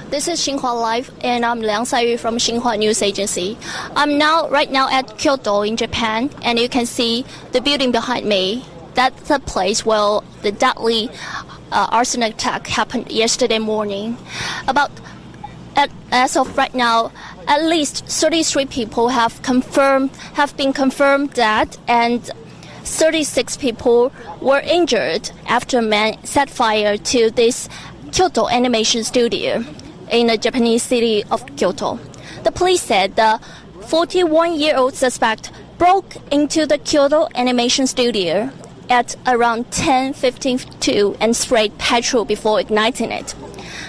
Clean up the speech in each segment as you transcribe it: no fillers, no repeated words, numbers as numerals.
This is Xinhua Live, and I'm Liang Saiyu from Xinhua News Agency. I'm right now at Kyoto in Japan, and you can see the building behind me. That's the place where the deadly arson attack happened yesterday morning. As of right now, at least 33 people have been confirmed dead, and 36 people were injured after a man set fire to this Kyoto animation studio in the Japanese city of Kyoto. The police said the 41-year-old suspect broke into the Kyoto animation studio at around 10:52 and sprayed petrol before igniting it.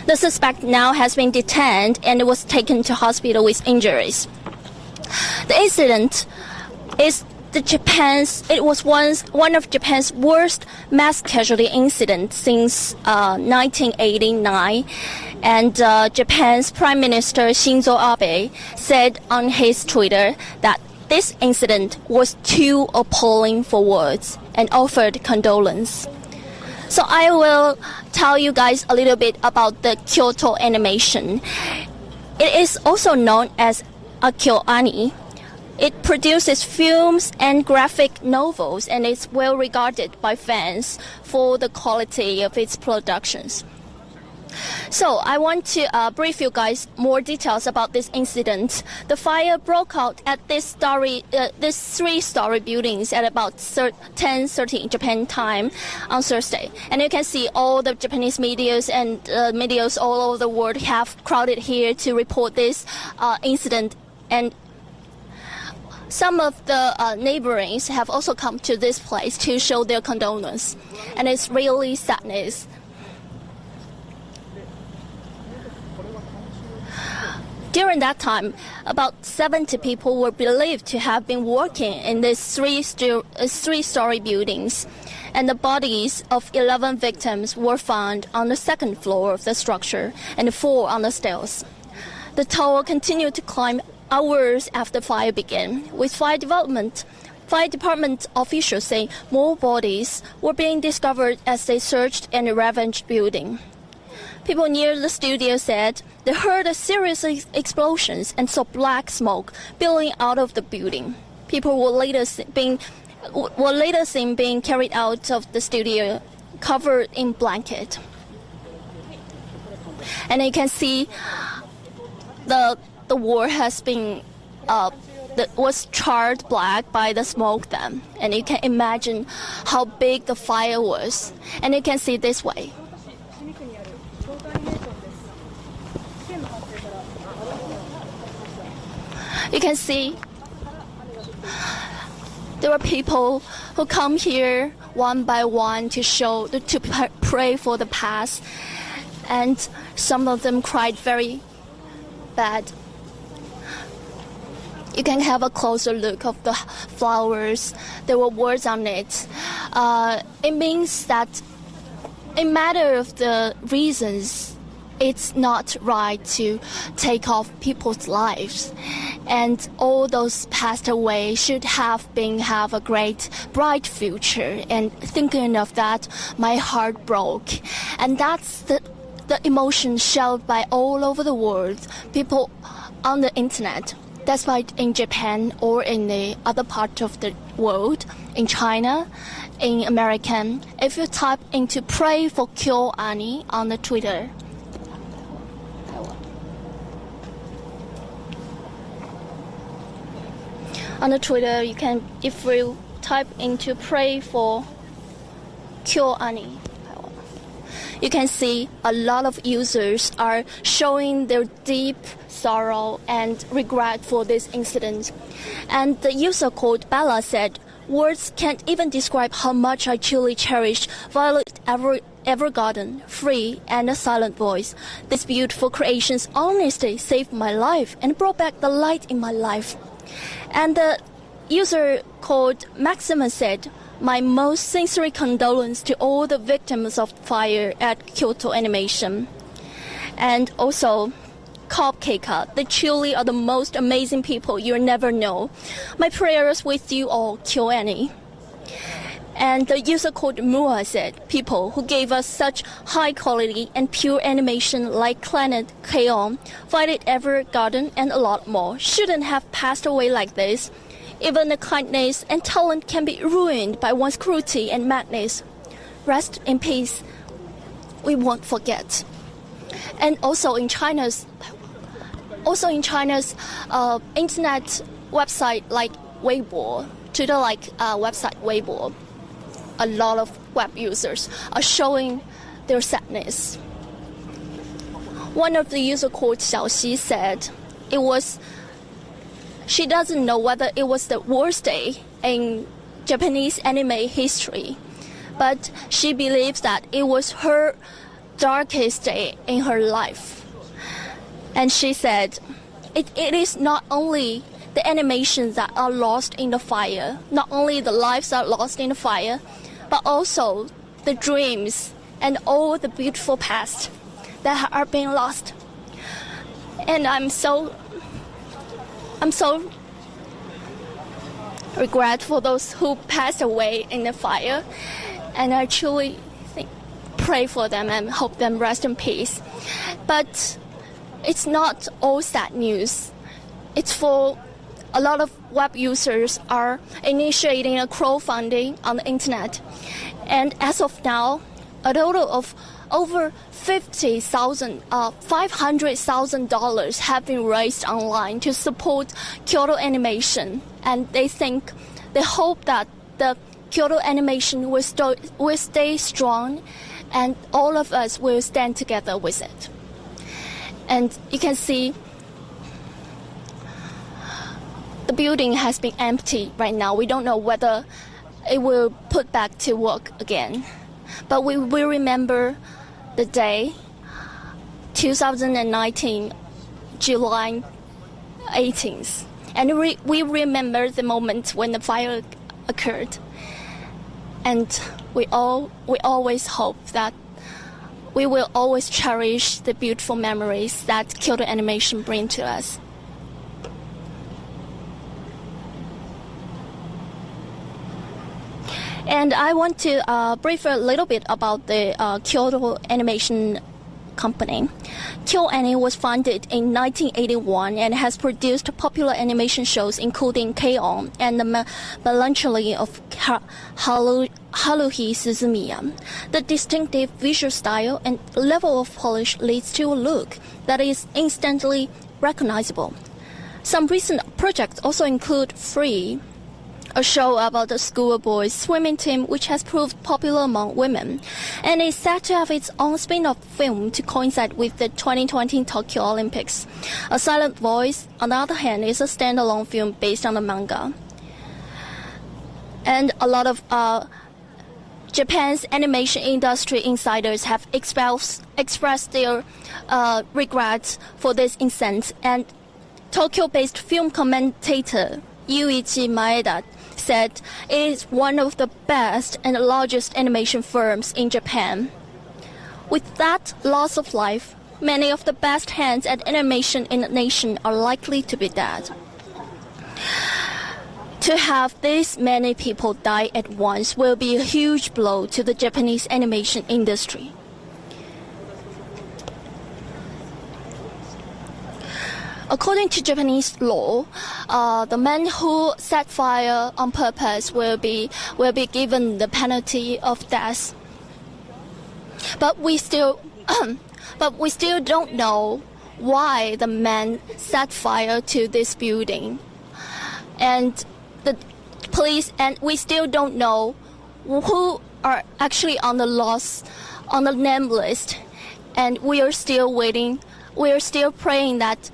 The suspect now has been detained and was taken to hospital with injuries. The incident is it was once one of Japan's worst mass casualty incidents since 1989, and Japan's Prime Minister Shinzo Abe said on his Twitter that this incident was too appalling for words and offered condolence. So I will tell you guys a little bit about the Kyoto animation. It is also known as a kyoani. It produces films and graphic novels, and is well regarded by fans for the quality of its productions. So I want to brief you guys more details about this incident. The fire broke out at this three-story buildings at about 10:30 Japan time on Thursday. And you can see all the Japanese medias and medias all over the world have crowded here to report this incident. And some of the neighborings have also come to this place to show their condolence. And it's really sadness. During that time, about 70 people were believed to have been working in these three-story buildings, and the bodies of 11 victims were found on the second floor of the structure and 4 on the stairs. The tower continued to climb hours after fire began, with fire department officials saying more bodies were being discovered as they searched and ravaged building. People near the studio said they heard a series of explosions and saw black smoke billowing out of the building. People were later seen being carried out of the studio covered in blanket. And you can see the wall has been was charred black by the smoke then, and you can imagine how big the fire was. And you can see this way. You can see there were people who come here one by one to pray for the past, and some of them cried very bad. You can have a closer look of the flowers. There were words on it. It means that in matter of the reasons, it's not right to take off people's lives. And all those passed away should have a great, bright future. And thinking of that, my heart broke. And that's the emotion shared by all over the world, people on the internet. That's why in Japan or in the other part of the world, in China, in American, if you type into pray for kyoani on the Twitter, you can, if you type into pray for kyoani, you can see a lot of users are showing their deep sorrow and regret for this incident. And the user called Bella said, "Words can't even describe how much I truly cherish Violet Evergarden, Free, and a Silent Voice. This beautiful creation's honesty saved my life and brought back the light in my life." And the user called Maxima said, "My most sincere condolence to all the victims of fire at Kyoto Animation." And also, Cupcake, they truly are the most amazing people you'll never know. My prayers with you all, KyoAni. And the user called mourn said, people who gave us such high quality and pure animation like Planet Kyoto, Violet Evergarden, and a lot more shouldn't have passed away like this. Even the kindness and talent can be ruined by one's cruelty and madness. Rest in peace. We won't forget. And also in China's internet website like Weibo, Twitter like website Weibo, a lot of web users are showing their sadness. One of the user called Xiaoxi said she doesn't know whether it was the worst day in Japanese anime history, but she believes that it was her darkest day in her life. And she said, it is not only the animations that are lost in the fire, not only the lives are lost in the fire, but also the dreams and all the beautiful past that are being lost. And I'm so regretful for those who passed away in the fire, and I truly pray for them and hope them rest in peace. But it's not all sad news. It's for a lot of web users are initiating a crowdfunding on the internet, and as of now, a total of over $500,000 have been raised online to support Kyoto Animation, and they hope that the Kyoto Animation will stay strong, and all of us will stand together with it. And you can see the building has been empty right now. We don't know whether it will put back to work again, but we will remember the day 2019 July 18th, and we remember the moment when the fire occurred, and we always hope that we will always cherish the beautiful memories that Kyoto Animation brings to us. And I want to brief a little bit about the Kyoto Animation Company. KyoAni was founded in 1981 and has produced popular animation shows including K-On! And the Melancholy of Haruhi Suzumiya. The distinctive visual style and level of polish leads to a look that is instantly recognizable. Some recent projects also include Free, a show about a schoolboys swimming team which has proved popular among women, and is set to have its own spin-off film to coincide with the 2020 Tokyo Olympics. A Silent Voice, on the other hand, is a standalone film based on the manga. And a lot of Japan's animation industry insiders have expressed their regrets for this incident, and Tokyo-based film commentator Yuichi Maeda said it is one of the best and largest animation firms in Japan. With that loss of life, many of the best hands at animation in the nation are likely to be dead. To have this many people die at once will be a huge blow to the Japanese animation industry. According to Japanese law, the man who set fire on purpose will be given the penalty of death. But we still don't know why the man set fire to this building, and the police, and we still don't know who are actually on the name list, and we are still waiting. We are still praying that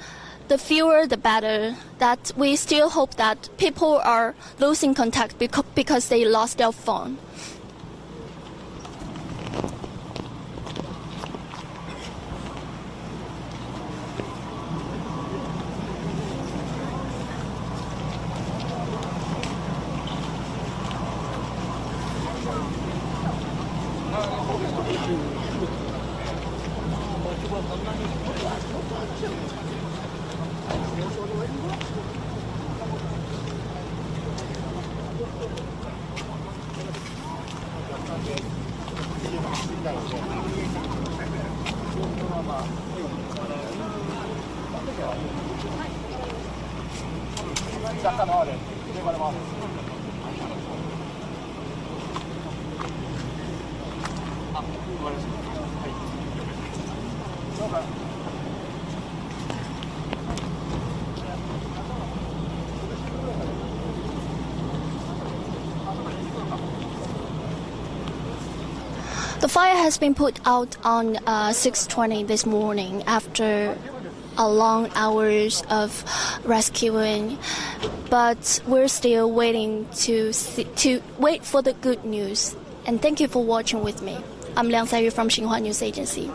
the fewer the better, that we still hope that people are losing contact because they lost their phone. The fire has been put out on 6:20 this morning after a long hours of rescuing, but we're still waiting to wait for the good news. And thank you for watching with me. I'm Liang Saiyu from Xinhua News Agency.